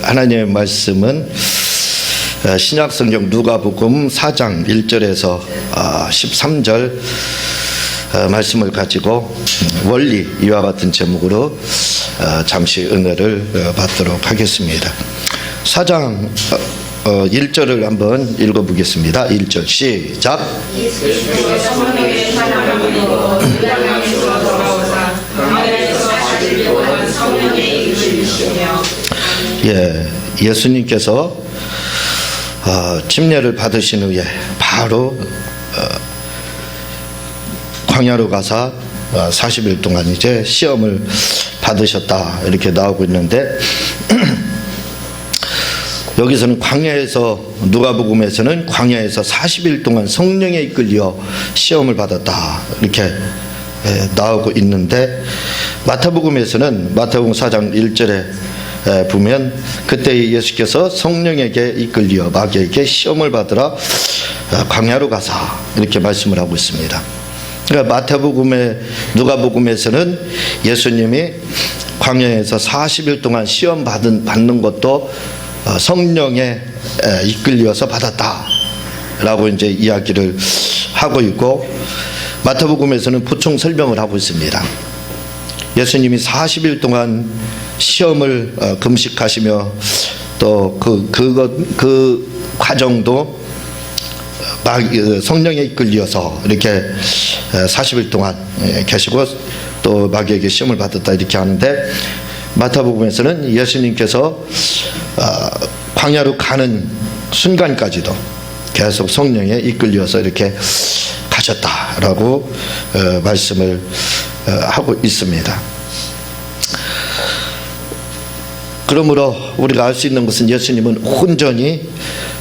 하나님의 말씀은 신약성경 누가복음 4장 1절에서 13절 말씀을 가지고 원리 이와 같은 제목으로 잠시 은혜를 받도록 하겠습니다. 4장 1절을 한번 읽어보겠습니다. 1절 시작. 예수님께서 침례를 받으신 후에 바로 광야로 가사 40일 동안 이제 시험을 받으셨다 이렇게 나오고 있는데 여기서는 광야에서 누가복음에서는 광야에서 40일 동안 성령에 이끌려 시험을 받았다 이렇게 나오고 있는데 마태복음에서는 마태복음 4장 1절에 보면 그때 예수께서 성령에게 이끌려 마귀에게 시험을 받으라 광야로 가사 이렇게 말씀을 하고 있습니다. 그러니까 마태복음에 누가복음에서는 예수님이 광야에서 40일 동안 시험 받는 것도 성령에 이끌려서 받았다라고 이제 이야기를 하고 있고 마태복음에서는 보충 설명을 하고 있습니다. 예수님이 40일 동안 시험을 금식하시며 또 그 과정도 성령에 이끌려서 이렇게 40일 동안 계시고 또 마귀에게 시험을 받았다 이렇게 하는데 마태복음에서는 예수님께서 광야로 가는 순간까지도 계속 성령에 이끌려서 이렇게 가셨다라고 말씀을 하고 있습니다. 그러므로 우리가 알 수 있는 것은 예수님은 온전히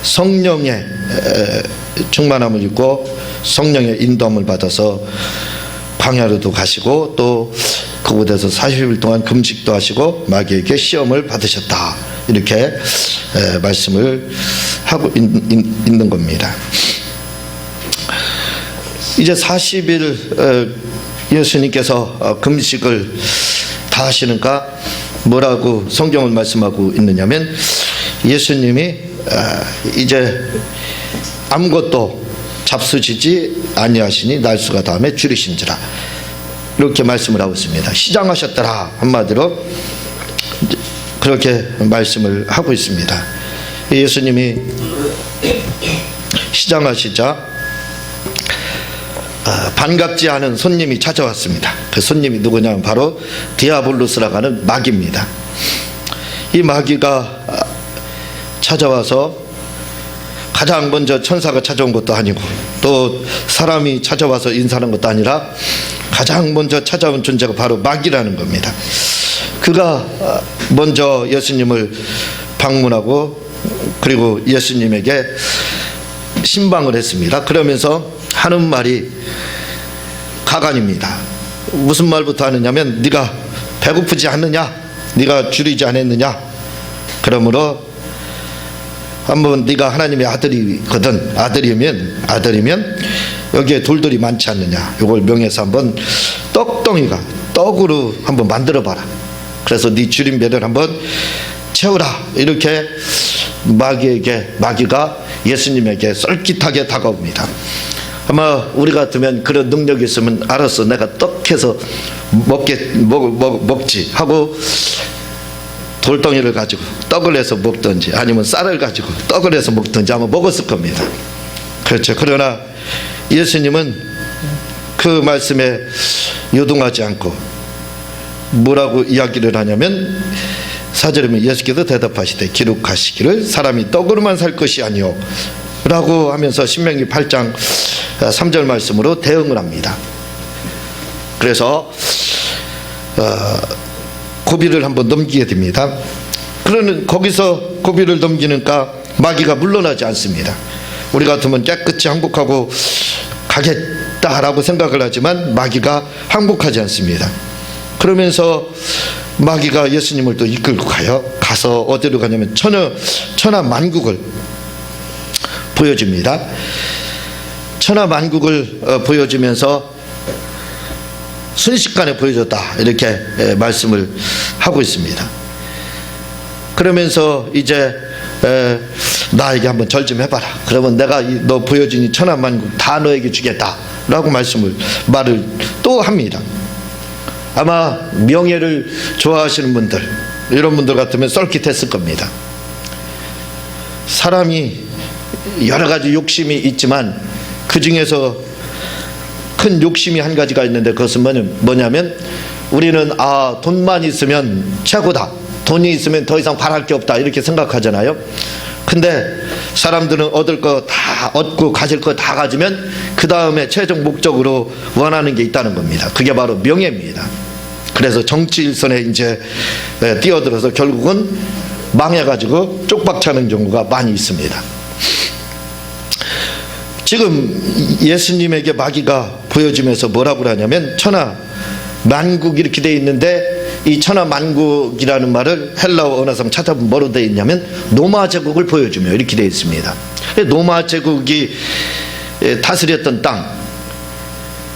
성령의 충만함을 입고 성령의 인도함을 받아서 광야로도 가시고 또 그곳에서 40일 동안 금식도 하시고 마귀에게 시험을 받으셨다 이렇게 말씀을 하고 있는 겁니다. 이제 40일 예수님께서 금식을 다 하시니까 뭐라고 성경을 말씀하고 있느냐면 예수님이 이제 아무것도 잡수시지 아니하시니 날수가 다음에 줄이신지라 이렇게 말씀을 하고 있습니다. 시장하셨더라 한마디로 그렇게 말씀을 하고 있습니다. 예수님이 시장하시자 반갑지 않은 손님이 찾아왔습니다. 그 손님이 누구냐면 바로 디아블로스라고 하는 마귀입니다. 이 마귀가 찾아와서 가장 먼저 천사가 찾아온 것도 아니고 또 사람이 찾아와서 인사하는 것도 아니라 가장 먼저 찾아온 존재가 바로 마귀라는 겁니다. 그가 먼저 예수님을 방문하고 그리고 예수님에게 신방을 했습니다. 그러면서 하는 말이 가관입니다. 무슨 말부터 하느냐면 네가 배고프지 않느냐, 네가 줄이지 않았느냐, 그러므로 한번 네가 하나님의 아들이거든, 아들이면 여기에 돌들이 많지 않느냐, 이걸 명해서 한번 떡으로 한번 만들어 봐라. 그래서 네 줄인 배를 한번 채우라. 이렇게 마귀가 예수님에게 썰깃하게 다가옵니다. 아마 우리 같으면 그런 능력이 있으면 알았어, 내가 떡해서 먹지 하고 돌덩이를 가지고 떡을 해서 먹든지 아니면 쌀을 가지고 떡을 해서 먹든지 아마 먹었을 겁니다. 그렇죠. 그러나 예수님은 그 말씀에 요동하지 않고 뭐라고 이야기를 하냐면 4절에 예수께서 대답하시되 기록하시기를 사람이 떡으로만 살 것이 아니오 라고 하면서 신명기 8장 3절 말씀으로 대응을 합니다. 그래서 고비를 한번 넘기게 됩니다. 그러는 거기서 고비를 넘기니까 마귀가 물러나지 않습니다. 우리 같으면 깨끗이 항복하고 가겠다라고 생각을 하지만 마귀가 항복하지 않습니다. 그러면서 마귀가 예수님을 또 이끌고 가서 어디로 가냐면 천하만국을 보여줍니다. 천하만국을 보여주면서 순식간에 보여줬다 이렇게 말씀을 하고 있습니다. 그러면서 이제 나에게 한번 절 좀 해봐라. 그러면 내가 너 보여준 이 천하만국 다 너에게 주겠다 라고 말을 또 합니다. 아마 명예를 좋아하시는 분들, 이런 분들 같으면 썰깃했을 겁니다. 사람이 여러 가지 욕심이 있지만 그 중에서 큰 욕심이 한 가지가 있는데, 그것은 뭐냐면 우리는 돈만 있으면 최고다, 돈이 있으면 더 이상 바랄 게 없다, 이렇게 생각하잖아요. 근데 사람들은 얻을 거 다 얻고 가질 거 다 가지면 그 다음에 최종 목적으로 원하는 게 있다는 겁니다. 그게 바로 명예입니다. 그래서 정치 일선에 이제 뛰어들어서 결국은 망해가지고 쪽박차는 경우가 많이 있습니다. 지금 예수님에게 마귀가 보여주면서 뭐라고 하냐면 천하만국 이렇게 돼 있는데, 이 천하만국이라는 말을 헬라어 언어상 찾아보면 뭐로 되어 있냐면 로마 제국을 보여주며 이렇게 되어 있습니다. 로마 제국이 다스렸던 땅,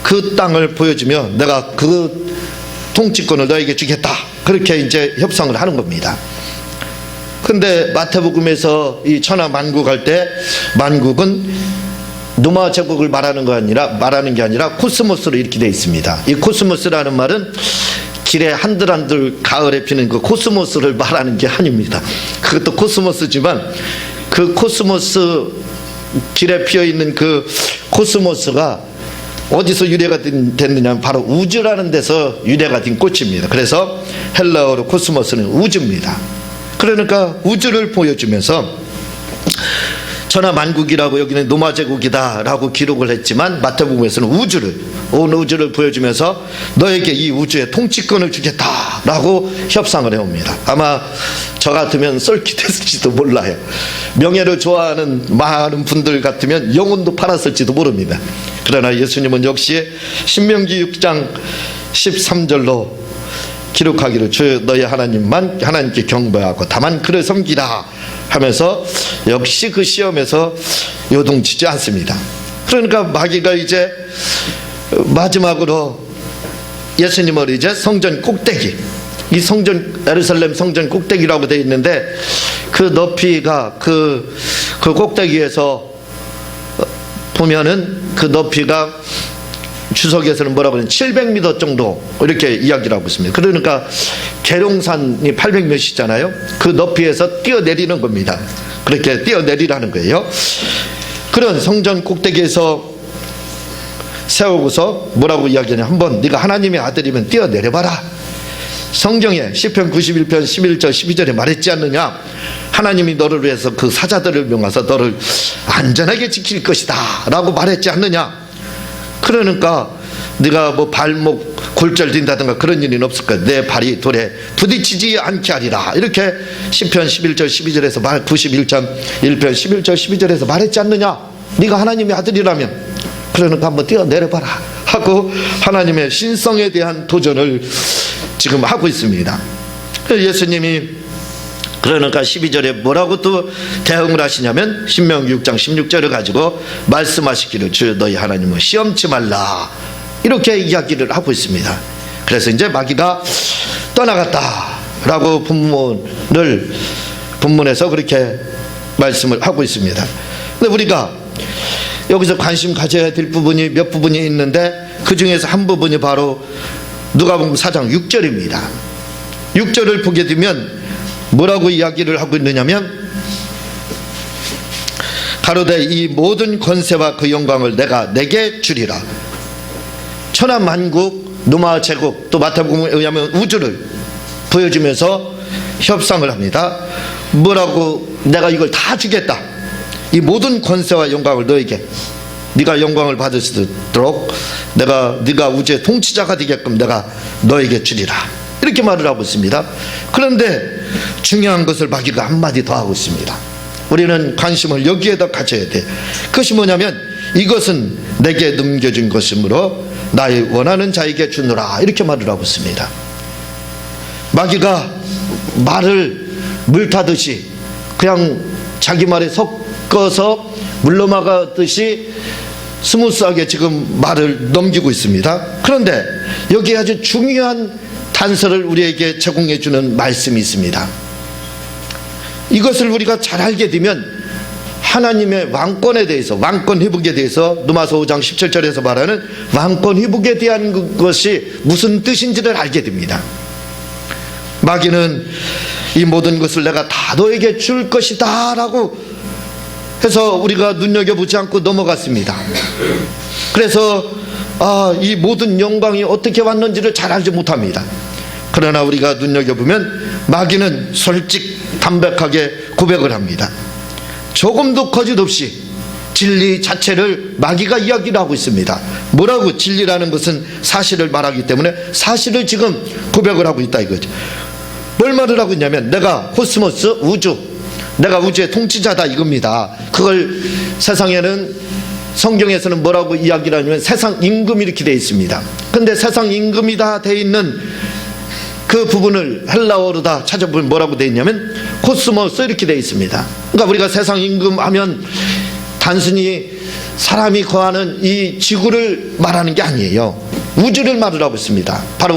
그 땅을 보여주며 내가 그 통치권을 너에게 주겠다, 그렇게 이제 협상을 하는 겁니다. 근데 마태복음에서 이 천하만국 할 때 만국은 로마 제국을 말하는 게 아니라 코스모스로 이렇게 되어 있습니다. 이 코스모스라는 말은 길에 한들한들 가을에 피는 그 코스모스를 말하는 게 아닙니다. 그것도 코스모스지만 그 코스모스, 길에 피어 있는 그 코스모스가 어디서 유래가 됐느냐면 바로 우주라는 데서 유래가 된 꽃입니다. 그래서 헬라어로 코스모스는 우주입니다. 그러니까 우주를 보여주면서 천하만국이라고 여기는 로마 제국이다 라고 기록을 했지만 마태복음에서는 온 우주를 보여주면서 너에게 이 우주의 통치권을 주겠다 라고 협상을 해옵니다. 아마 저 같으면 썰깃했을지도 몰라요. 명예를 좋아하는 많은 분들 같으면 영혼도 팔았을지도 모릅니다. 그러나 예수님은 역시 신명기 6장 13절로 기록하기를 주 너희 하나님만 하나님께 경배하고 다만 그를 섬기라 하면서 역시 그 시험에서 요동치지 않습니다. 그러니까 마귀가 이제 마지막으로 예수님을 이제 성전 꼭대기, 이 성전 예루살렘 성전 꼭대기라고 되어 있는데 그 높이가 그 꼭대기에서 보면은 그 높이가 주석에서는 뭐라고 하냐면 700m 정도 이렇게 이야기를 하고 있습니다. 그러니까 계룡산이 800몇이잖아요. 그 높이에서 뛰어내리는 겁니다. 그렇게 뛰어내리라는 거예요. 그런 성전 꼭대기에서 세우고서 뭐라고 이야기하냐, 한번 네가 하나님의 아들이면 뛰어내려봐라. 성경에 시편 91편 11절 12절에 말했지 않느냐, 하나님이 너를 위해서 그 사자들을 명하사 너를 안전하게 지킬 것이다 라고 말했지 않느냐. 그러니까 네가 뭐 발목 골절된다든가 그런 일은 없을 거야. 내 발이 돌에 부딪히지 않게 하리라, 이렇게 시편 11절 12절에서 91편 11절 12절에서 말했지 않느냐. 네가 하나님의 아들이라면 그러니까 한번 뛰어내려봐라 하고 하나님의 신성에 대한 도전을 지금 하고 있습니다. 예수님이 그러니까 12절에 뭐라고 또 대응을 하시냐면 신명기 6장 16절을 가지고 말씀하시기를 주 너희 하나님을 시험치 말라, 이렇게 이야기를 하고 있습니다. 그래서 이제 마귀가 떠나갔다 라고 본문에서 그렇게 말씀을 하고 있습니다. 근데 우리가 여기서 관심 가져야 될 부분이 몇 부분이 있는데 그 중에서 한 부분이 바로 누가복음 4장 6절입니다. 6절을 보게 되면 뭐라고 이야기를 하고 있느냐면 가로되 이 모든 권세와 그 영광을 내가 내게 주리라. 천하만국, 로마 제국, 또 마태복음에 의하면 우주를 보여주면서 협상을 합니다. 뭐라고, 내가 이걸 다 주겠다. 이 모든 권세와 영광을 너에게, 네가 영광을 받을 수 있도록 네가 우주의 통치자가 되게끔 내가 너에게 주리라, 이렇게 말을 하고 있습니다. 그런데 중요한 것을 마귀가 한마디 더 하고 있습니다. 우리는 관심을 여기에다 가져야 돼. 그것이 뭐냐면 이것은 내게 넘겨준 것이므로 나의 원하는 자에게 주노라, 이렇게 말을 하고 있습니다. 마귀가 말을 물 타듯이 그냥 자기 말에 섞어서 물러막았듯이 스무스하게 지금 말을 넘기고 있습니다. 그런데 여기에 아주 중요한 단서를 우리에게 제공해 주는 말씀이 있습니다. 이것을 우리가 잘 알게 되면 하나님의 왕권에 대해서, 왕권 회복에 대해서 누가서 5장 17절에서 말하는 왕권 회복에 대한 것이 무슨 뜻인지를 알게 됩니다. 마귀는 이 모든 것을 내가 다 너에게 줄 것이다 라고 해서 우리가 눈여겨보지 않고 넘어갔습니다. 그래서 이 모든 영광이 어떻게 왔는지를 잘 알지 못합니다. 그러나 우리가 눈여겨보면 마귀는 솔직 담백하게 고백을 합니다. 조금도 거짓 없이 진리 자체를 마귀가 이야기를 하고 있습니다. 뭐라고? 진리라는 것은 사실을 말하기 때문에 사실을 지금 고백을 하고 있다 이거죠. 뭘 말을 하고 있냐면 내가 코스모스, 우주, 내가 우주의 통치자다 이겁니다. 그걸 세상에는, 성경에서는 뭐라고 이야기를 하냐면 세상 임금 이렇게 되어 있습니다. 근데 세상 임금이다 되어 있는 그 부분을 헬라어로 다 찾아보면 뭐라고 되어 있냐면 코스모스 이렇게 되어 있습니다. 그러니까 우리가 세상 임금 하면 단순히 사람이 거하는 이 지구를 말하는 게 아니에요. 우주를 말을 하고 있습니다. 바로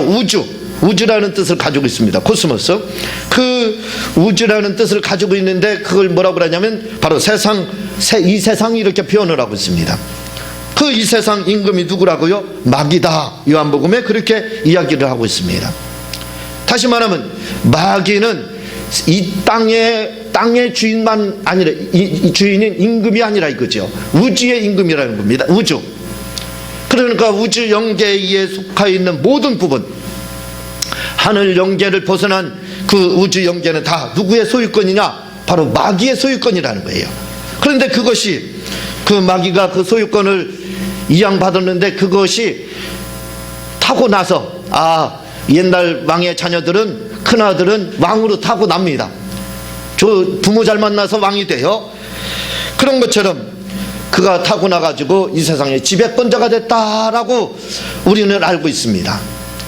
우주라는 뜻을 가지고 있습니다. 코스모스. 그 우주라는 뜻을 가지고 있는데 그걸 뭐라고 하냐면 바로 이 세상이 이렇게 표현을 하고 있습니다. 그 이 세상 임금이 누구라고요? 마귀다. 요한복음에 그렇게 이야기를 하고 있습니다. 다시 말하면 마귀는 이 땅의 주인만 아니라, 이 주인인 임금이 아니라 이거죠. 우주의 임금이라는 겁니다. 우주. 그러니까 우주 영계에 속해 있는 모든 부분, 하늘 영계를 벗어난 그 우주 영계는 다 누구의 소유권이냐? 바로 마귀의 소유권이라는 거예요. 그런데 그것이, 그 마귀가 그 소유권을 이양받았는데 그것이 타고 나서 옛날 왕의 자녀들은, 큰아들은 왕으로 타고납니다. 저 부모 잘 만나서 왕이 돼요. 그런 것처럼 그가 타고나가지고 이 세상의 지배권자가 됐다라고 우리는 알고 있습니다.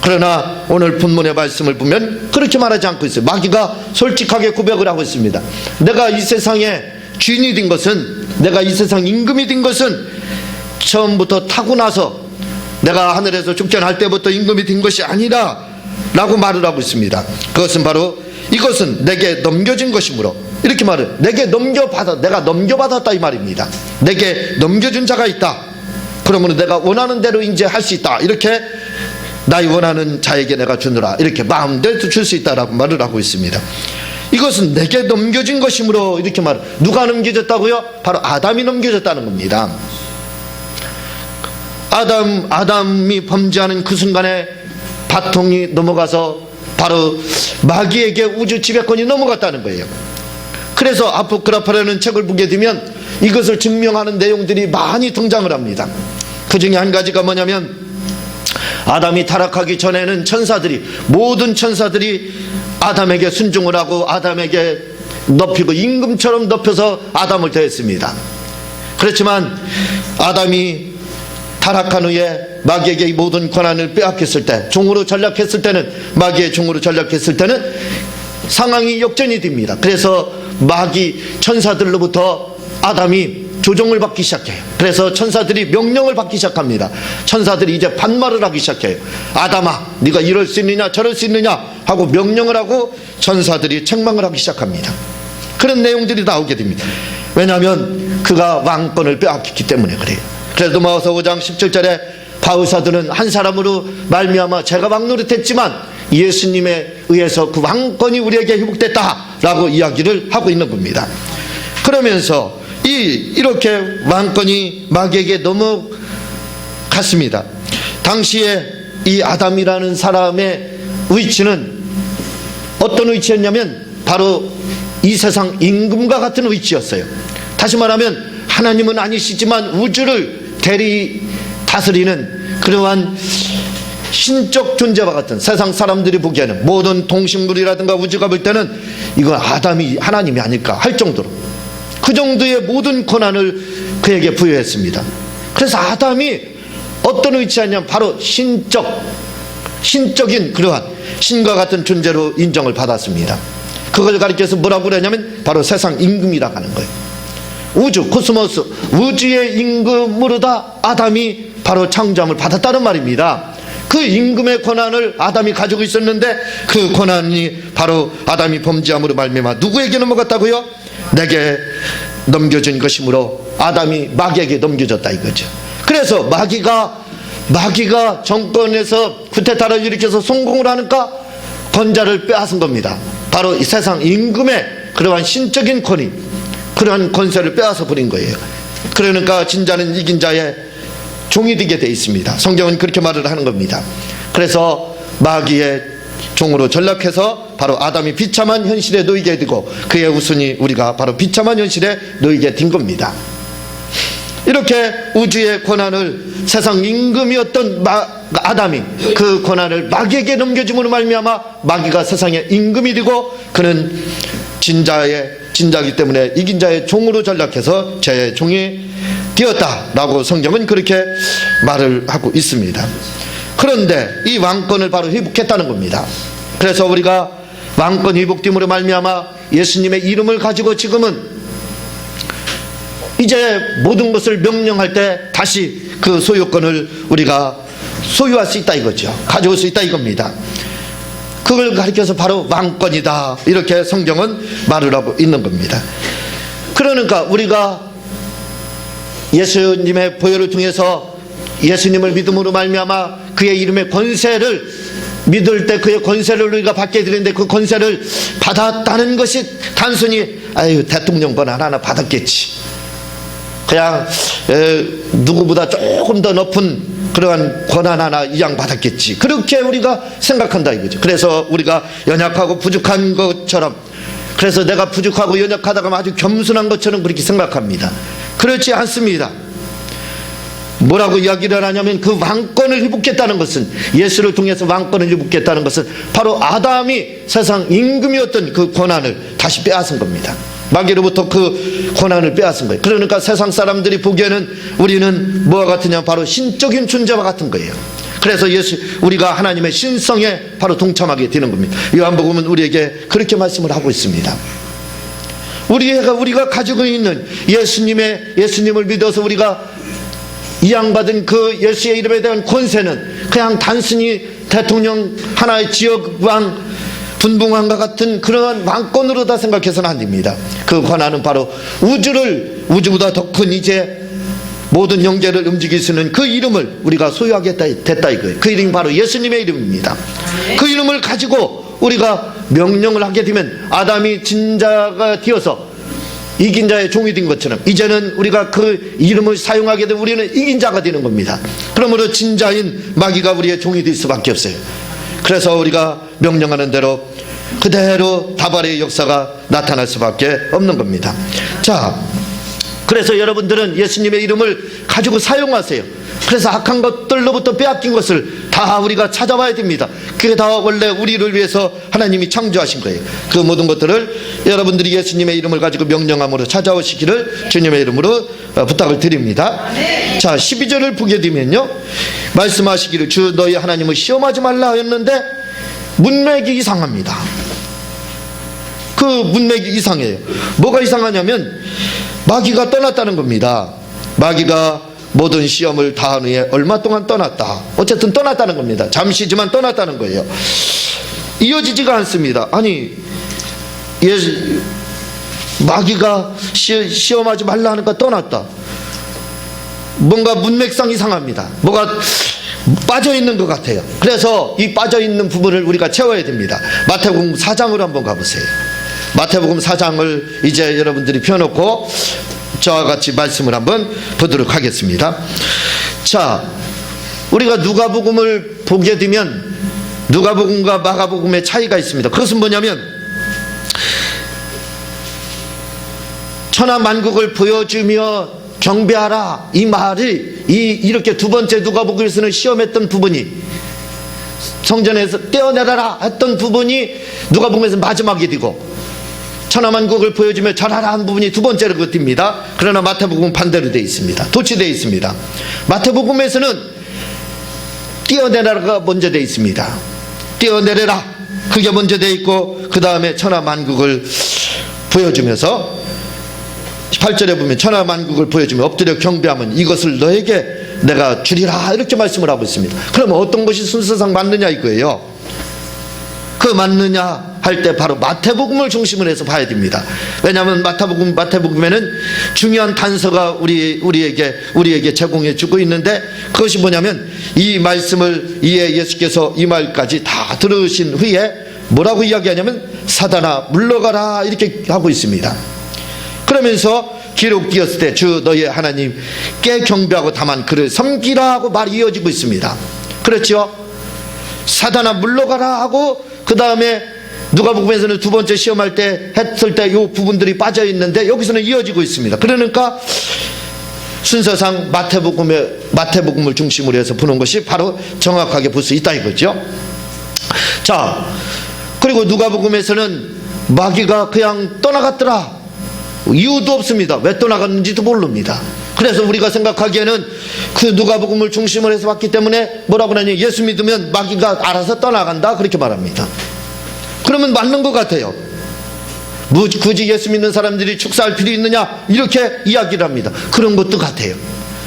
그러나 오늘 본문의 말씀을 보면 그렇게 말하지 않고 있어요. 마귀가 솔직하게 고백을 하고 있습니다. 내가 이 세상의 주인이 된 것은, 내가 이 세상 임금이 된 것은 처음부터 타고나서 내가 하늘에서 쫓겨날 때부터 임금이 된 것이 아니라 라고 말을 하고 있습니다. 그것은 바로 이것은 내게 넘겨진 것이므로, 이렇게 말을, 내가 넘겨받았다 이 말입니다. 내게 넘겨준 자가 있다. 그러므로 내가 원하는 대로 이제 할 수 있다. 이렇게 나의 원하는 자에게 내가 주느라, 이렇게 마음대로 줄 수 있다라고 말을 하고 있습니다. 이것은 내게 넘겨진 것이므로, 이렇게 말. 누가 넘겨졌다고요? 바로 아담이 넘겨졌다는 겁니다. 아담이 범죄하는 그 순간에 바통이 넘어가서 바로 마귀에게 우주 지배권이 넘어갔다는 거예요. 그래서 아포크라파라는 책을 보게 되면 이것을 증명하는 내용들이 많이 등장을 합니다. 그 중에 한 가지가 뭐냐면, 아담이 타락하기 전에는 모든 천사들이 아담에게 순종을 하고 아담에게 높이고 임금처럼 높여서 아담을 대했습니다. 그렇지만 아담이 타락한 후에 마귀에게 이 모든 권한을 빼앗겼을 때, 종으로 전락했을 때는, 마귀의 종으로 전락했을 때는 상황이 역전이 됩니다. 그래서 마귀 천사들로부터 아담이 조종을 받기 시작해요. 그래서 천사들이 명령을 받기 시작합니다. 천사들이 이제 반말을 하기 시작해요. 아담아, 네가 이럴 수 있느냐 저럴 수 있느냐 하고 명령을 하고 천사들이 책망을 하기 시작합니다. 그런 내용들이 나오게 됩니다. 왜냐하면 그가 왕권을 빼앗겼기 때문에 그래요. 그래서 로마서 5장 17절에 바울사도는 한 사람으로 말미암아 제가 왕노릇했지만 예수님에 의해서 그 왕권이 우리에게 회복됐다라고 이야기를 하고 있는 겁니다. 그러면서 이렇게 왕권이 마귀에게 넘어갔습니다. 당시에 이 아담이라는 사람의 위치는 어떤 위치였냐면 바로 이 세상 임금과 같은 위치였어요. 다시 말하면 하나님은 아니시지만 우주를 다스리는 그러한 신적 존재와 같은, 세상 사람들이 보기에는 모든 동식물이라든가 우주가 볼 때는 이거 아담이 하나님이 아닐까 할 정도로, 그 정도의 모든 권한을 그에게 부여했습니다. 그래서 아담이 어떤 위치였냐면 바로 신적인 그러한 신과 같은 존재로 인정을 받았습니다. 그걸 가리켜서 뭐라고 그러냐면 바로 세상 임금이라고 하는 거예요. 우주, 코스모스, 우주의 임금으로다 아담이 바로 창조함을 받았다는 말입니다. 그 임금의 권한을 아담이 가지고 있었는데 그 권한이 바로 아담이 범죄함으로 말미암아 누구에게 넘어갔다고요? 내게 넘겨준 것이므로 아담이 마귀에게 넘겨졌다 이거죠. 그래서 마귀가 정권에서 쿠데타를 일으켜서 성공을 하니까 권자를 빼앗은 겁니다. 바로 이 세상 임금의 그러한 신적인 권위, 그러한 권세를 빼앗아 버린 거예요. 그러니까 진자는 이긴 자의 종이 되게 돼 있습니다. 성경은 그렇게 말을 하는 겁니다. 그래서 마귀의 종으로 전락해서 바로 아담이 비참한 현실에 놓이게 되고 그의 후손이 우리가 바로 비참한 현실에 놓이게 된 겁니다. 이렇게 우주의 권한을 세상 임금이었던 아담이 그 권한을 마귀에게 넘겨줌으로 말미암아 마귀가 세상의 임금이 되고 그는 진자이기 때문에 이긴 자의 종으로 전락해서 죄의 종이 되었다라고 성경은 그렇게 말을 하고 있습니다. 그런데 이 왕권을 바로 회복했다는 겁니다. 그래서 우리가 왕권 회복됨으로 말미암아 예수님의 이름을 가지고 지금은 이제 모든 것을 명령할 때 다시 그 소유권을 우리가 소유할 수 있다 이거죠. 가져올 수 있다 이겁니다. 그걸 가리켜서 바로 왕권이다 이렇게 성경은 말을 하고 있는 겁니다. 그러니까 우리가 예수님의 보혈을 통해서 예수님을 믿음으로 말미암아 그의 이름의 권세를 믿을 때 그의 권세를 우리가 받게 되는데 그 권세를 받았다는 것이 단순히 대통령 권한 하나 받았겠지, 그냥 누구보다 조금 더 높은 그러한 권한 하나 이양받았겠지, 그렇게 우리가 생각한다 이거죠. 그래서 우리가 연약하고 부족한 것처럼, 그래서 내가 부족하고 연약하다가 아주 겸손한 것처럼 그렇게 생각합니다. 그렇지 않습니다. 뭐라고 이야기를 하냐면 그 왕권을 회복했다는 것은, 예수를 통해서 왕권을 회복했다는 것은 바로 아담이 세상 임금이었던 그 권한을 다시 빼앗은 겁니다. 마귀로부터 그 권한을 빼앗은 거예요. 그러니까 세상 사람들이 보기에는 우리는 뭐와 같으냐, 바로 신적인 존재와 같은 거예요. 그래서 우리가 하나님의 신성에 바로 동참하게 되는 겁니다. 요한복음은 우리에게 그렇게 말씀을 하고 있습니다. 우리가 가지고 있는 예수님을 믿어서 우리가 이양받은 그 예수의 이름에 대한 권세는 그냥 단순히 대통령, 하나의 지역왕, 분봉왕과 같은 그러한 왕권으로 다 생각해서는 안 됩니다. 그 권한은 바로 우주보다 더 큰 이제 모든 영계를 움직일 수 있는 그 이름을 우리가 소유하게 됐다 이거예요. 그 이름이 바로 예수님의 이름입니다. 그 이름을 가지고 우리가 명령을 하게 되면 아담이 진자가 되어서 이긴 자의 종이 된 것처럼 이제는 우리가 그 이름을 사용하게 되면 우리는 이긴 자가 되는 겁니다. 그러므로 진자인 마귀가 우리의 종이 될 수밖에 없어요. 그래서 우리가 명령하는 대로 그대로 다발의 역사가 나타날 수밖에 없는 겁니다. 자, 그래서 여러분들은 예수님의 이름을 가지고 사용하세요. 그래서 악한 것들로부터 빼앗긴 것을 다 우리가 찾아봐야 됩니다. 그게 다 원래 우리를 위해서 하나님이 창조하신 거예요. 그 모든 것들을 여러분들이 예수님의 이름을 가지고 명령함으로 찾아오시기를 주님의 이름으로 부탁을 드립니다. 자, 12절을 보게 되면요, 말씀하시기를 주 너희 하나님을 시험하지 말라 했는데 문맥이 이상합니다. 그 문맥이 이상해요. 뭐가 이상하냐면 마귀가 떠났다는 겁니다. 마귀가 모든 시험을 다한 후에 얼마 동안 떠났다. 어쨌든 떠났다는 겁니다. 잠시지만 떠났다는 거예요. 이어지지가 않습니다. 아니, 마귀가 시험하지 말라 하니까 떠났다. 뭔가 문맥상 이상합니다. 뭐가 빠져있는 것 같아요. 그래서 이 빠져있는 부분을 우리가 채워야 됩니다. 마태복음 4장으로 한번 가보세요. 마태복음 4장을 이제 여러분들이 펴놓고 저와 같이 말씀을 한번 보도록 하겠습니다. 자, 우리가 누가복음을 보게 되면 누가복음과 마가복음의 차이가 있습니다. 그것은 뭐냐면 천하만국을 보여주며 경배하라, 이 말이 이렇게 두 번째 누가복음에서는 시험했던 부분이, 성전에서 떼어내라라 했던 부분이 누가복음에서 마지막이 되고 천하만국을 보여주며 절하라 한 부분이 두 번째로 긋힙니다. 그러나 마태복음은 반대로 되어 있습니다. 도치되어 있습니다. 마태복음에서는 떼어내라가 먼저 되어 있습니다. 떼어내려라, 그게 먼저 되어 있고 그 다음에 천하만국을 보여주면서 8절에 보면 천하만국을 보여주며 엎드려 경배하면 이것을 너에게 내가 주리라 이렇게 말씀을 하고 있습니다. 그러면 어떤 것이 순서상 맞느냐 이거예요. 그 맞느냐 할 때 바로 마태복음을 중심으로 해서 봐야 됩니다. 왜냐하면 마태복음에는 중요한 단서가 우리에게 제공해 주고 있는데, 그것이 뭐냐면 이 말씀을 예수께서 이 말까지 다 들으신 후에 뭐라고 이야기하냐면 사단아 물러가라 이렇게 하고 있습니다. 그러면서 기록되었을 때 주 너의 하나님께 경배하고 다만 그를 섬기라 하고 말이 이어지고 있습니다. 그렇죠? 사단아 물러가라 하고 그 다음에 누가복음에서는 두 번째 시험할 때 했을 때 이 부분들이 빠져 있는데 여기서는 이어지고 있습니다. 그러니까 순서상 마태복음을 중심으로 해서 보는 것이 바로 정확하게 볼 수 있다 이거죠. 자, 그리고 누가복음에서는 마귀가 그냥 떠나갔더라. 이유도 없습니다. 왜 떠나갔는지도 모릅니다. 그래서 우리가 생각하기에는 그 누가복음을 중심으로 해서 봤기 때문에 뭐라고 하냐면 예수 믿으면 마귀가 알아서 떠나간다 그렇게 말합니다. 그러면 맞는 것 같아요. 굳이 예수 믿는 사람들이 축사할 필요 있느냐 이렇게 이야기를 합니다. 그런 것도 같아요.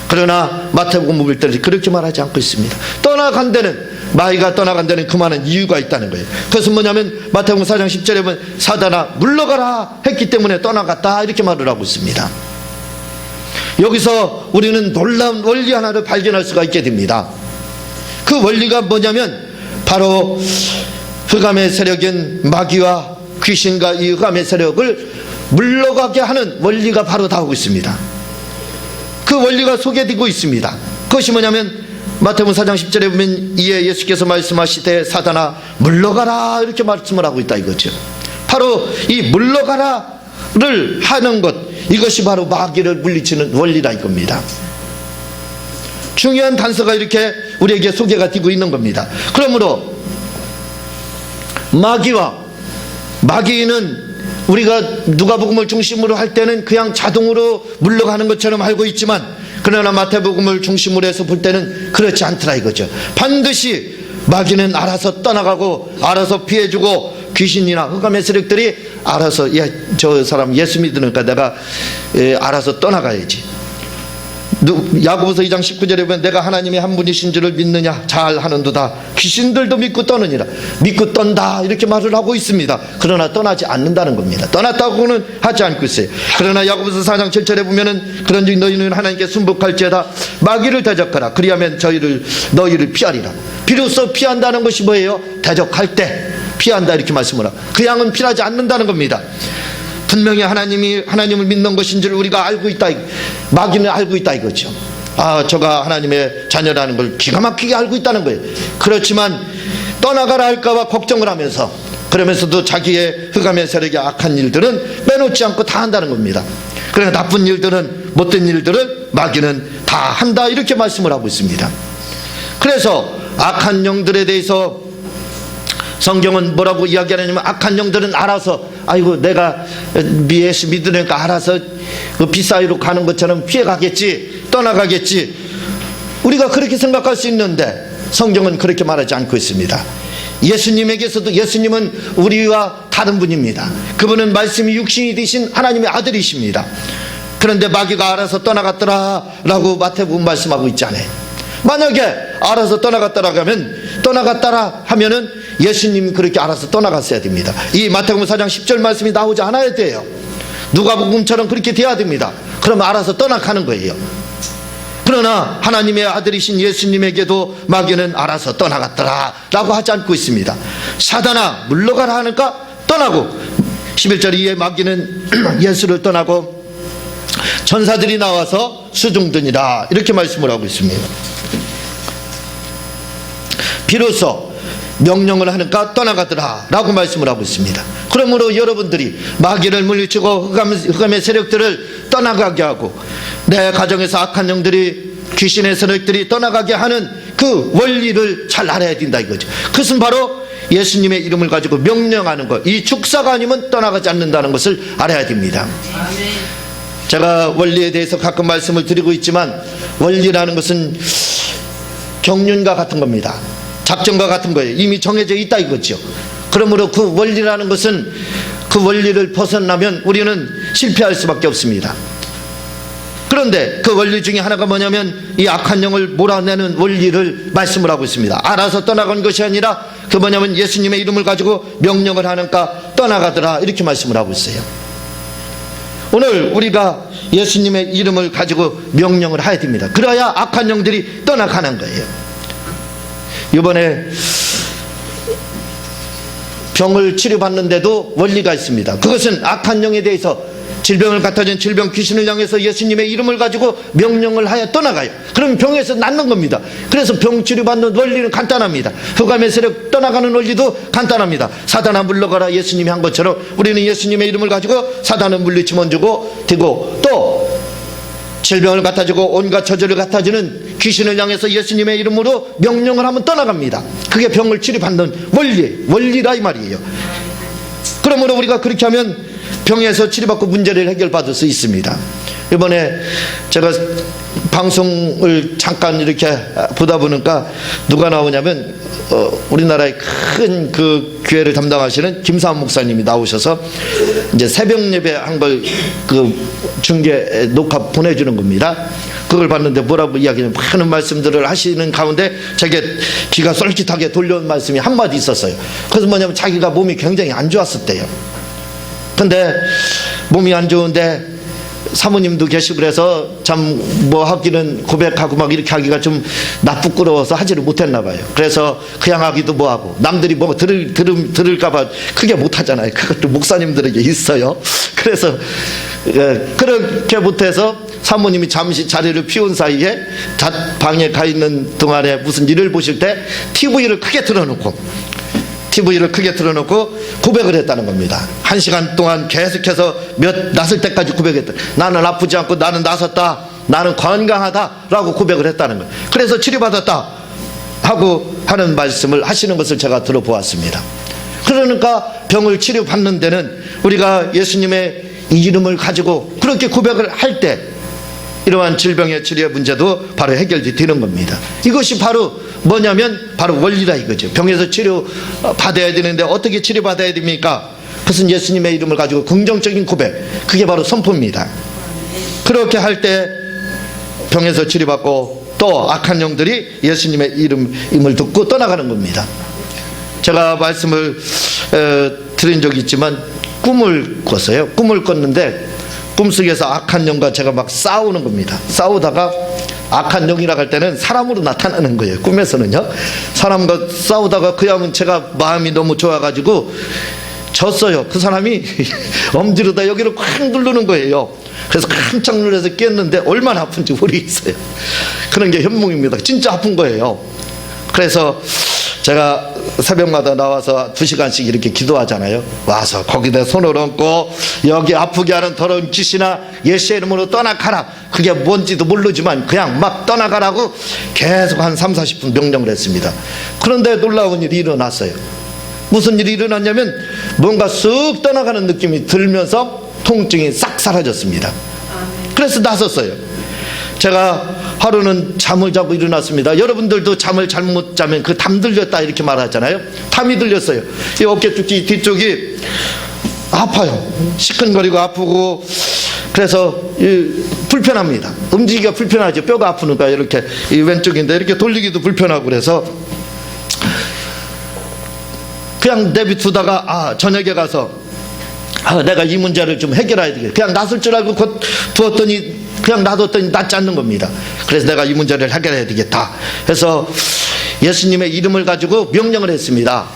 그러나 마태복음 볼 때는 그렇게 말하지 않고 있습니다. 떠나간 데는, 마귀가 떠나간 데는 그만한 이유가 있다는 거예요. 그것은 뭐냐면 마태복음 4장 10절에 보면 사단아 물러가라 했기 때문에 떠나갔다 이렇게 말을 하고 있습니다. 여기서 우리는 놀라운 원리 하나를 발견할 수가 있게 됩니다. 그 원리가 뭐냐면 바로 흑암의 세력인 마귀와 귀신과 이 흑암의 세력을 물러가게 하는 원리가 바로 나오고 있습니다. 그 원리가 소개되고 있습니다. 그것이 뭐냐면 마태복음 4장 10절에 보면 이에 예수께서 말씀하시되 사단아 물러가라 이렇게 말씀을 하고 있다 이거죠. 바로 이 물러가라를 하는 것, 이것이 바로 마귀를 물리치는 원리라 이겁니다. 중요한 단서가 이렇게 우리에게 소개가 되고 있는 겁니다. 그러므로 마귀는 우리가 누가복음을 중심으로 할 때는 그냥 자동으로 물러가는 것처럼 알고 있지만, 그러나 마태복음을 중심으로 해서 볼 때는 그렇지 않더라 이거죠. 반드시 마귀는 알아서 떠나가고 알아서 피해주고 귀신이나 흑암의 세력들이 알아서 저 사람 예수 믿으니까 내가 알아서 떠나가야지. 야고보서 2장 19절에 보면 내가 하나님의 한 분이신 줄을 믿느냐 잘 하는도다 귀신들도 믿고 떠느니라. 믿고 떤다 이렇게 말을 하고 있습니다. 그러나 떠나지 않는다는 겁니다. 떠났다고는 하지 않고 있어요. 그러나 야고보서 4장 7절에 보면은 그런즉 너희는 하나님께 순복할지어다 마귀를 대적하라 그리하면 너희를 피하리라. 비로소 피한다는 것이 뭐예요? 대적할 때 피한다 이렇게 말씀을 하고, 그 양은 피하지 않는다는 겁니다. 분명히 하나님을 믿는 것인 줄 우리가 알고 있다. 마귀는 알고 있다 이거죠. 저가 하나님의 자녀라는 걸 기가 막히게 알고 있다는 거예요. 그렇지만 떠나가라 할까봐 걱정을 하면서, 그러면서도 자기의 흑암의 세력의 악한 일들은 빼놓지 않고 다 한다는 겁니다. 그러나 나쁜 일들은, 못된 일들은 마귀는 다 한다 이렇게 말씀을 하고 있습니다. 그래서 악한 영들에 대해서 성경은 뭐라고 이야기하냐면 악한 영들은 알아서 아이고 내가 예수 믿으니까 알아서 그 비사이로 가는 것처럼 피해가겠지, 떠나가겠지, 우리가 그렇게 생각할 수 있는데 성경은 그렇게 말하지 않고 있습니다. 예수님에게서도, 예수님은 우리와 다른 분입니다. 그분은 말씀이 육신이 되신 하나님의 아들이십니다. 그런데 마귀가 알아서 떠나갔더라 라고 마태복음 말씀하고 있잖아요. 만약에 알아서 떠나갔더라 하면은 예수님이 그렇게 알아서 떠나갔어야 됩니다. 이 마태복음 4장 10절 말씀이 나오지 않아야 돼요. 누가복음처럼 그렇게 돼야 됩니다. 그럼 알아서 떠나가는 거예요. 그러나 하나님의 아들이신 예수님에게도 마귀는 알아서 떠나갔더라 라고 하지 않고 있습니다. 사단아 물러가라 하니까 떠나고, 11절 이에 마귀는 예수를 떠나고 천사들이 나와서 수중드니라 이렇게 말씀을 하고 있습니다. 비로소 명령을 하니까 떠나가더라 라고 말씀을 하고 있습니다. 그러므로 여러분들이 마귀를 물리치고 흑암의 세력들을 떠나가게 하고 내 가정에서 악한 영들이, 귀신의 세력들이 떠나가게 하는 그 원리를 잘 알아야 된다 이거죠. 그것은 바로 예수님의 이름을 가지고 명령하는 것, 이 축사가 아니면 떠나가지 않는다는 것을 알아야 됩니다. 제가 원리에 대해서 가끔 말씀을 드리고 있지만 원리라는 것은 경륜과 같은 겁니다. 작전과 같은 거예요. 이미 정해져 있다 이거죠. 그러므로 그 원리라는 것은 그 원리를 벗어나면 우리는 실패할 수밖에 없습니다. 그런데 그 원리 중에 하나가 뭐냐면 이 악한 영을 몰아내는 원리를 말씀을 하고 있습니다. 알아서 떠나간 것이 아니라 그 뭐냐면 예수님의 이름을 가지고 명령을 하니까 떠나가더라, 이렇게 말씀을 하고 있어요. 오늘 우리가 예수님의 이름을 가지고 명령을 해야 됩니다. 그래야 악한 영들이 떠나가는 거예요. 이번에 병을 치료받는데도 원리가 있습니다. 그것은 악한 영에 대해서 질병을 갖다 준 질병 귀신을 향해서 예수님의 이름을 가지고 명령을 하여 떠나가요. 그럼 병에서 낫는 겁니다. 그래서 병 치료받는 원리는 간단합니다. 흑암의 세력 떠나가는 원리도 간단합니다. 사단아 물러가라, 예수님이 한 것처럼 우리는 예수님의 이름을 가지고 사단을 물리치면 주고 되고, 또 질병을 갖다 주고 온갖 저주를 갖다 주는 귀신을 향해서 예수님의 이름으로 명령을 하면 떠나갑니다. 그게 병을 치료받는 원리라 이 말이에요. 그러므로 우리가 그렇게 하면 병에서 치료받고 문제를 해결받을 수 있습니다. 이번에 제가 방송을 잠깐 이렇게 보다 보니까 누가 나오냐면 우리나라의 큰 그 교회를 담당하시는 김사원 목사님이 나오셔서 이제 새벽 예배 한 걸 그 중계 녹화 보내주는 겁니다. 그걸 봤는데 뭐라고 이야기는 많은 말씀들을 하시는 가운데 제게 귀가 쏠깃하게 돌려온 말씀이 한마디 있었어요. 그래서 뭐냐면 자기가 몸이 굉장히 안 좋았었대요. 근데 몸이 안 좋은데 사모님도 계시고 그래서 참 뭐 하기는 고백하고 막 이렇게 하기가 좀 부끄러워서 하지를 못했나 봐요. 그래서 그냥 하기도 뭐하고 남들이 뭐 들을까봐 크게 못하잖아요. 그것도 목사님들에게 있어요. 그래서 그렇게 못해서 사모님이 잠시 자리를 피운 사이에 방에 가 있는 동안에 무슨 일을 보실 때 TV를 크게 틀어놓고 고백을 했다는 겁니다. 1시간 동안 계속해서 낫을 때까지 고백했다. 나는 아프지 않고 나는 낫았다, 나는 건강하다 라고 고백을 했다는 거예요. 그래서 치료받았다 하고 하는 말씀을 하시는 것을 제가 들어보았습니다. 그러니까 병을 치료받는 데는 우리가 예수님의 이름을 가지고 그렇게 고백을 할 때 이러한 질병의 치료의 문제도 바로 해결이 되는 겁니다. 이것이 바로 뭐냐면 바로 원리다 이거죠. 병에서 치료 받아야 되는데 어떻게 치료 받아야 됩니까? 그것은 예수님의 이름을 가지고 긍정적인 고백, 그게 바로 선포입니다. 그렇게 할 때 병에서 치료받고 또 악한 영들이 예수님의 이름을 듣고 떠나가는 겁니다. 제가 말씀을 드린 적이 있지만 꿈을 꿨어요. 꿈을 꿨는데 꿈속에서 악한 영과 제가 막 싸우는 겁니다. 싸우다가 악한 영이라고 할 때는 사람으로 나타나는 거예요. 꿈에서는요. 사람과 싸우다가 그야면 제가 마음이 너무 좋아가지고 졌어요. 그 사람이 엄지로다 여기를 꽉 누르는 거예요. 그래서 깜짝 놀라서 깼는데 얼마나 아픈지 모르겠어요. 그런 게 현몽입니다. 진짜 아픈 거예요. 그래서 제가 새벽마다 나와서 2시간씩 이렇게 기도하잖아요. 와서 거기다 손을 얹고 여기 아프게 하는 더러운 귀신아 예수의 이름으로 떠나가라. 그게 뭔지도 모르지만 그냥 막 떠나가라고 계속 한 30-40분 명령을 했습니다. 그런데 놀라운 일이 일어났어요. 무슨 일이 일어났냐면 뭔가 쑥 떠나가는 느낌이 들면서 통증이 싹 사라졌습니다. 그래서 나섰어요. 제가 하루는 잠을 자고 일어났습니다. 여러분들도 잠을 잘못 자면 그 담 들렸다 이렇게 말하잖아요. 담이 들렸어요. 이 어깨 쪽이 뒤쪽이 아파요. 시큰거리고 아프고 그래서 불편합니다. 움직이기가 불편하죠. 뼈가 아프니까 이렇게 이 왼쪽인데 이렇게 돌리기도 불편하고 그래서 그냥 내비두다가 저녁에 가서 내가 이 문제를 좀 해결해야 되겠다. 그냥 낫을 줄 알고 곧 두었더니 그냥 놔뒀더니 낫지 않는 겁니다. 그래서 내가 이 문제를 해결해야 되겠다 해서 예수님의 이름을 가지고 명령을 했습니다.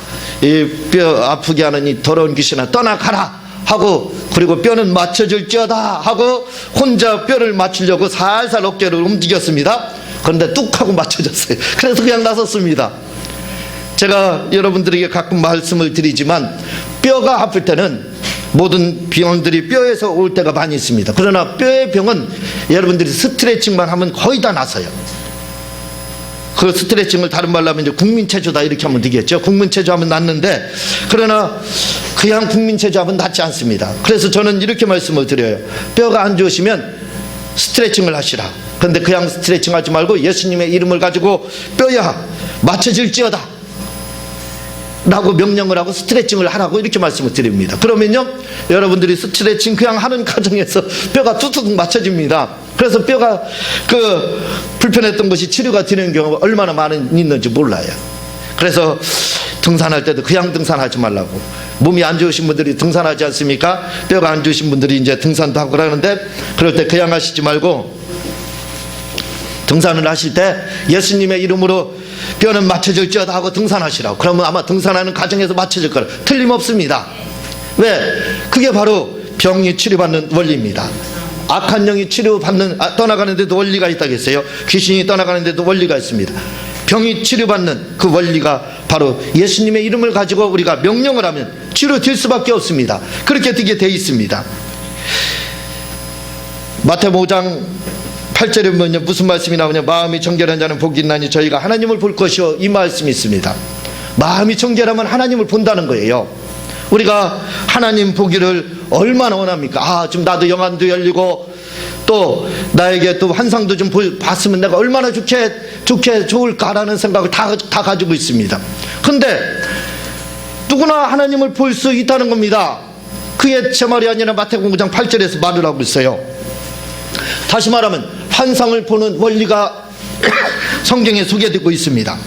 이 뼈 아프게 하는 이 더러운 귀신아 떠나가라 하고, 그리고 뼈는 맞춰줄지어다 하고 혼자 뼈를 맞추려고 살살 어깨를 움직였습니다. 그런데 뚝 하고 맞춰졌어요. 그래서 그냥 나섰습니다. 제가 여러분들에게 가끔 말씀을 드리지만 뼈가 아플 때는 모든 병들이 뼈에서 올 때가 많이 있습니다. 그러나 뼈의 병은 여러분들이 스트레칭만 하면 거의 다 나서요. 그 스트레칭을 다른 말로 하면 이제 국민체조다 이렇게 하면 되겠죠. 국민체조 하면 낫는데, 그러나 그냥 국민체조 하면 낫지 않습니다. 그래서 저는 이렇게 말씀을 드려요. 뼈가 안 좋으시면 스트레칭을 하시라. 그런데 그냥 스트레칭 하지 말고 예수님의 이름을 가지고 뼈야 맞춰질지어다 라고 명령을 하고 스트레칭을 하라고 이렇게 말씀을 드립니다. 그러면요 여러분들이 스트레칭 그냥 하는 과정에서 뼈가 툭툭 맞춰집니다. 그래서 뼈가 불편했던 것이 치료가 되는 경우가 얼마나 많이 있는지 몰라요. 그래서 등산할 때도 그냥 등산하지 말라고. 몸이 안 좋으신 분들이 등산하지 않습니까? 뼈가 안 좋으신 분들이 이제 등산도 하고 그러는데, 그럴 때 그냥 하시지 말고 등산을 하실 때 예수님의 이름으로 뼈는 맞춰질지어다 하고 등산하시라고. 그러면 아마 등산하는 과정에서 맞춰질 거라. 틀림없습니다. 왜? 그게 바로 병이 치료받는 원리입니다. 악한 영이 떠나가는 데도 원리가 있다겠어요? 귀신이 떠나가는 데도 원리가 있습니다. 병이 치료받는 그 원리가 바로 예수님의 이름을 가지고 우리가 명령을 하면 치료될 수밖에 없습니다. 그렇게 되게 돼 있습니다. 마태복음 5장 8절에 보면 무슨 말씀이 나오냐? 마음이 정결한 자는 복이 있나니 저희가 하나님을 볼 것이요, 이 말씀이 있습니다. 마음이 정결하면 하나님을 본다는 거예요. 우리가 하나님 보기를 얼마나 원합니까? 지금 나도 영안도 열리고 또 나에게 또 환상도 좀 봤으면 내가 얼마나 좋을까라는 생각을 다 가지고 있습니다. 그런데 누구나 하나님을 볼 수 있다는 겁니다. 그게 제 말이 아니라 마태복음 9장 8절에서 말을 하고 있어요. 다시 말하면 환상을 보는 원리가 성경에 소개되고 있습니다.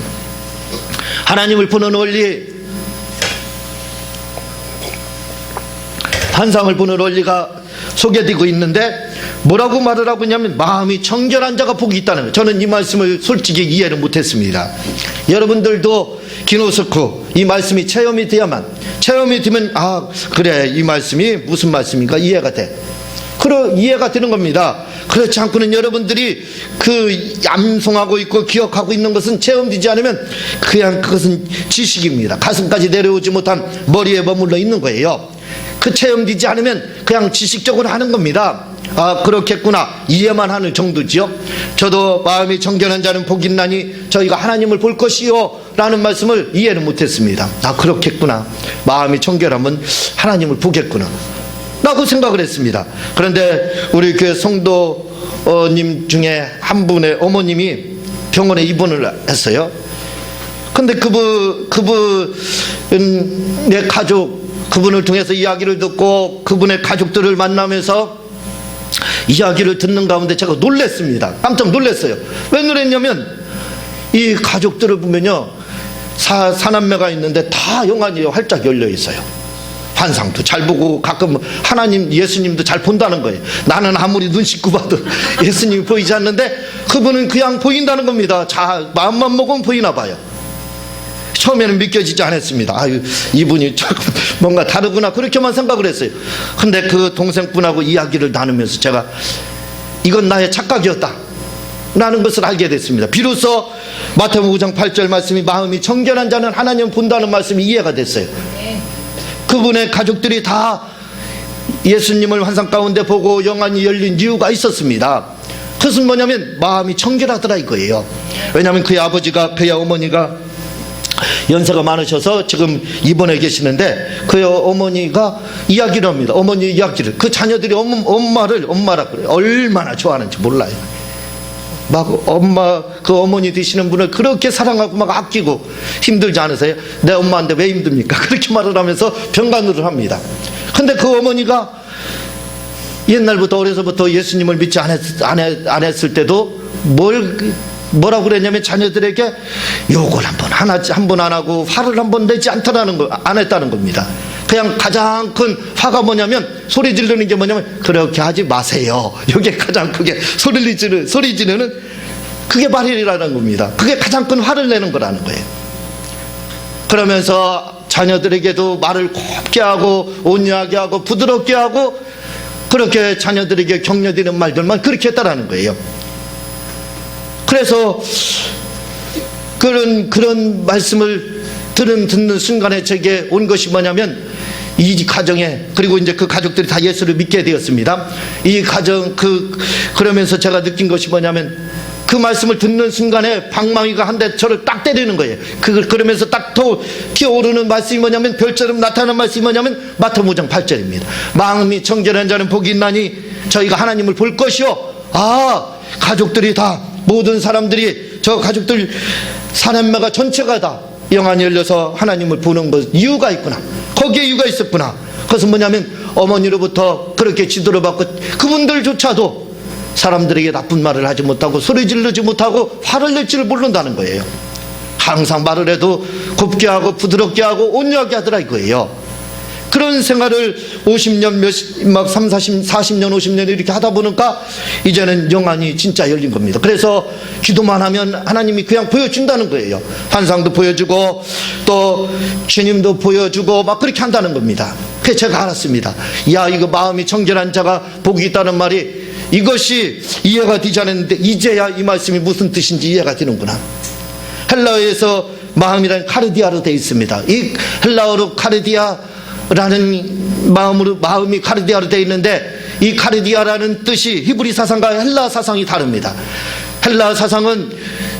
하나님을 보는 원리, 환상을 보는 원리가 소개되고 있는데 뭐라고 말을 하고 있냐면 마음이 정결한 자가 복이 있다는 거예요. 저는 이 말씀을 솔직히 이해를 못했습니다. 여러분들도 기노스코 이 말씀이 체험이 되면 그래, 이 말씀이 무슨 말씀인가 이해가 돼. 이해가 되는 겁니다. 그렇지 않고는 여러분들이 암송하고 있고 기억하고 있는 것은 체험되지 않으면 그냥 그것은 지식입니다. 가슴까지 내려오지 못한 머리에 머물러 있는 거예요. 체험되지 않으면 그냥 지식적으로 하는 겁니다. 그렇겠구나, 이해만 하는 정도지요. 저도 마음이 정결한 자는 복이 있나니 저희가 하나님을 볼 것이요 라는 말씀을 이해를 못했습니다. 그렇겠구나, 마음이 정결하면 하나님을 보겠구나 라고 생각을 했습니다. 그런데 우리 교회 성도님 중에 한 분의 어머님이 병원에 입원을 했어요. 근데 그분의 가족, 그분을 통해서 이야기를 듣고 그분의 가족들을 만나면서 이야기를 듣는 가운데 제가 놀랐습니다. 깜짝 놀랐어요. 왜 놀랐냐면 이 가족들을 보면요, 사남매가 있는데 다 영안이 활짝 열려 있어요. 환상도 잘 보고 가끔 하나님, 예수님도 잘 본다는 거예요. 나는 아무리 눈 씻고 봐도 예수님이 보이지 않는데 그분은 그냥 보인다는 겁니다. 마음만 먹으면 보이나 봐요. 처음에는 믿겨지지 않았습니다. 이분이 조금 뭔가 다르구나, 그렇게만 생각을 했어요. 근데 그 동생분하고 이야기를 나누면서 제가 이건 나의 착각이었다 라는 것을 알게 됐습니다. 비로소 마태복음 5장 8절 말씀이 마음이 정결한 자는 하나님을 본다는 말씀이 이해가 됐어요. 그분의 가족들이 다 예수님을 환상 가운데 보고 영안이 열린 이유가 있었습니다. 그것은 뭐냐면 마음이 정결하더라 이거예요. 왜냐하면 그의 아버지가, 그의 어머니가 연세가 많으셔서 지금 입원해 계시는데 그의 어머니가 이야기를 합니다. 어머니 이야기를, 그 자녀들이 엄마라 그래요. 얼마나 좋아하는지 몰라요. 그 어머니 되시는 분을 그렇게 사랑하고 막 아끼고 힘들지 않으세요? 내 엄마인데 왜 힘듭니까? 그렇게 말을 하면서 병간호를 합니다. 근데 그 어머니가 옛날부터 어려서부터 예수님을 믿지 안 했을 때도 뭐라고 그랬냐면 자녀들에게 욕을 한 번 안 하고 화를 한 번 내지 안 했다는 겁니다. 그냥 가장 큰 화가 뭐냐면, 소리 지르는 게 뭐냐면 그렇게 하지 마세요. 이게 가장 크게 소리 지르는 그게 말이라는 겁니다. 그게 가장 큰 화를 내는 거라는 거예요. 그러면서 자녀들에게도 말을 곱게 하고 온유하게 하고 부드럽게 하고 그렇게 자녀들에게 격려되는 말들만 그렇게 했다라는 거예요. 그래서 그런 말씀을 듣는 순간에 제게 온 것이 뭐냐면, 이 가정에, 그리고 이제 그 가족들이 다 예수를 믿게 되었습니다. 이 가정, 그러면서 제가 느낀 것이 뭐냐면, 그 말씀을 듣는 순간에 방망이가 한 대 저를 딱 때리는 거예요. 그러면서 딱 튀어오르는 말씀이 뭐냐면, 별처럼 나타나는 말씀이 뭐냐면 마태복음 5장 8절입니다. 마음이 정결한 자는 복이 있나니 저희가 하나님을 볼 것이요. 가족들이 다, 모든 사람들이, 저 가족들 사남매가 전체가 다 영안이 열려서 하나님을 보는 것, 이유가 있구나. 거기에 이유가 있었구나. 그것은 뭐냐면 어머니로부터 그렇게 지도를 받고 그분들조차도 사람들에게 나쁜 말을 하지 못하고 소리 지르지 못하고 화를 낼지를 모른다는 거예요. 항상 말을 해도 곱게 하고 부드럽게 하고 온유하게 하더라 이거예요. 그런 생활을 50년 막 30, 40년 50년 이렇게 하다 보니까 이제는 영안이 진짜 열린 겁니다. 그래서 기도만 하면 하나님이 그냥 보여준다는 거예요. 환상도 보여주고 또 주님도 보여주고 막 그렇게 한다는 겁니다. 그래서 제가 알았습니다. 야, 이거 마음이 청결한 자가 복이 있다는 말이 이것이 이해가 되지 않았는데 이제야 이 말씀이 무슨 뜻인지 이해가 되는구나. 헬라어에서 마음이란 카르디아로 되어 있습니다. 이 헬라어로 카르디아라는 마음이 카르디아로 되어 있는데 이 카르디아라는 뜻이 히브리 사상과 헬라 사상이 다릅니다. 헬라 사상은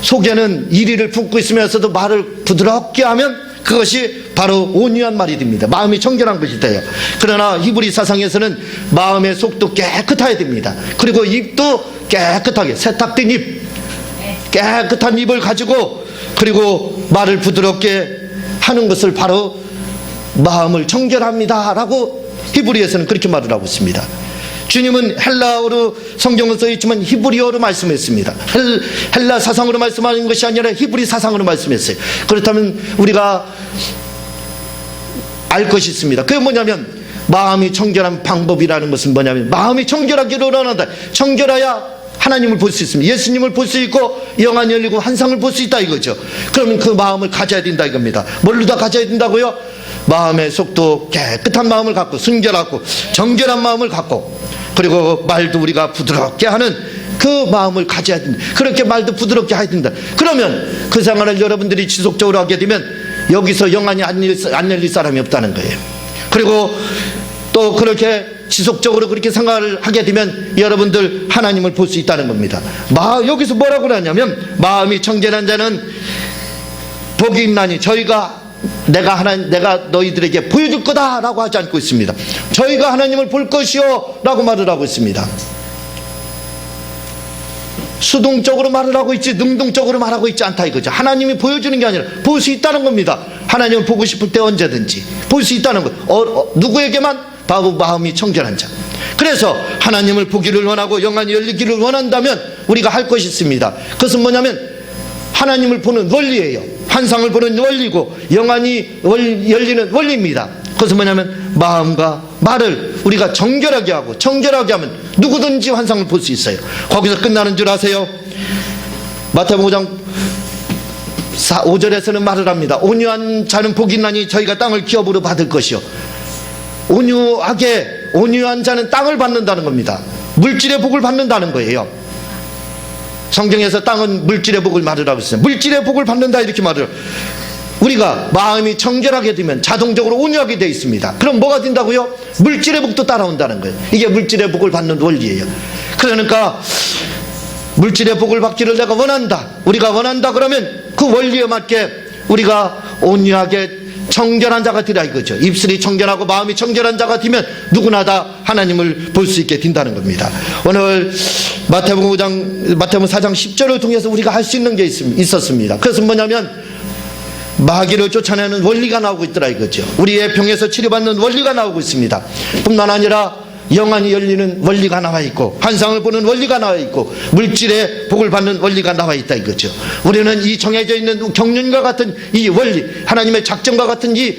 속에는 이리를 품고 있으면서도 말을 부드럽게 하면 그것이 바로 온유한 말이 됩니다. 마음이 청결한 것이 돼요. 그러나 히브리 사상에서는 마음의 속도 깨끗해야 됩니다. 그리고 입도 깨끗하게 세탁된 입, 깨끗한 입을 가지고 그리고 말을 부드럽게 하는 것을 바로 마음을 청결합니다 라고 히브리에서는 그렇게 말을 하고 있습니다. 주님은 헬라어로 성경은 써있지만 히브리어로 말씀했습니다. 헬라 사상으로 말씀하는 것이 아니라 히브리 사상으로 말씀했어요. 그렇다면 우리가 알 것이 있습니다. 그게 뭐냐면 마음이 청결한 방법이라는 것은 뭐냐면 마음이 청결하기를 원한다. 청결해야 하나님을 볼 수 있습니다. 예수님을 볼 수 있고 영안이 열리고 환상을 볼 수 있다 이거죠. 그러면 그 마음을 가져야 된다 이겁니다. 뭘로 다 가져야 된다고요? 마음의 속도 깨끗한 마음을 갖고 순결하고 정결한 마음을 갖고 그리고 말도 우리가 부드럽게 하는 그 마음을 가져야 된다. 그렇게 말도 부드럽게 해야 된다. 그러면 그 생활을 여러분들이 지속적으로 하게 되면 여기서 영안이 안 열릴 사람이 없다는 거예요. 그리고 또 그렇게 지속적으로 그렇게 생활을 하게 되면 여러분들 하나님을 볼 수 있다는 겁니다. 여기서 뭐라고 하냐면 마음이 청결한 자는 복이 있나니 내가 너희들에게 보여줄 거다 라고 하지 않고 있습니다. 저희가 하나님을 볼 것이요 라고 말을 하고 있습니다. 수동적으로 말을 하고 있지 능동적으로 말하고 있지 않다 이거죠. 하나님이 보여주는 게 아니라 볼 수 있다는 겁니다. 하나님을 보고 싶을 때 언제든지 볼 수 있다는 것. 누구에게만? 바로 마음이 청결한 자. 그래서 하나님을 보기를 원하고 영안이 열리기를 원한다면 우리가 할 것이 있습니다. 그것은 뭐냐면 하나님을 보는 원리예요. 환상을 보는 원리고 영안이 열리는 원리입니다. 그것은 뭐냐면 마음과 말을 우리가 정결하게 하고 청결하게 하면 누구든지 환상을 볼 수 있어요. 거기서 끝나는 줄 아세요? 마태복음 5장 5절에서는 말을 합니다. 온유한 자는 복이 있나니 저희가 땅을 기업으로 받을 것이요. 온유한 자는 땅을 받는다는 겁니다. 물질의 복을 받는다는 거예요. 성경에서 땅은 물질의 복을 말을 하고 있어요. 물질의 복을 받는다 이렇게 말을. 우리가 마음이 청결하게 되면 자동적으로 온유하게 되어 있습니다. 그럼 뭐가 된다고요? 물질의 복도 따라온다는 거예요. 이게 물질의 복을 받는 원리예요. 그러니까 물질의 복을 받기를 내가 원한다. 우리가 원한다 그러면 그 원리에 맞게 우리가 온유하게 청결한 자가 되라 이거죠. 입술이 청결하고 마음이 청결한 자가 되면 누구나 다 하나님을 볼 수 있게 된다는 겁니다. 오늘 마태복음 4장 10절을 통해서 우리가 할 수 있는 게 있었습니다. 그것은 뭐냐면 마귀를 쫓아내는 원리가 나오고 있더라 이거죠. 우리의 병에서 치료받는 원리가 나오고 있습니다. 뿐만 아니라 영안이 열리는 원리가 나와 있고 환상을 보는 원리가 나와 있고 물질의 복을 받는 원리가 나와 있다 이거죠. 우리는 이 정해져 있는 경륜과 같은 이 원리, 하나님의 작정과 같은 이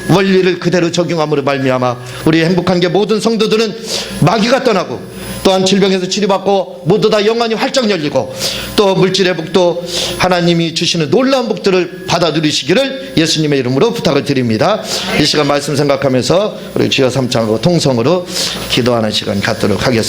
원리를 그대로 적용함으로 말미암아 우리 행복한 게 모든 성도들은 마귀가 떠나고 또한 질병에서 치료받고 모두 다 영안이 활짝 열리고 또 물질의 복도 하나님이 주시는 놀라운 복들을 받아 누리시기를 예수님의 이름으로 부탁을 드립니다. 이 시간 말씀 생각하면서 우리 주여 삼창하고 통성으로 기도하는 시간 갖도록 하겠습니다.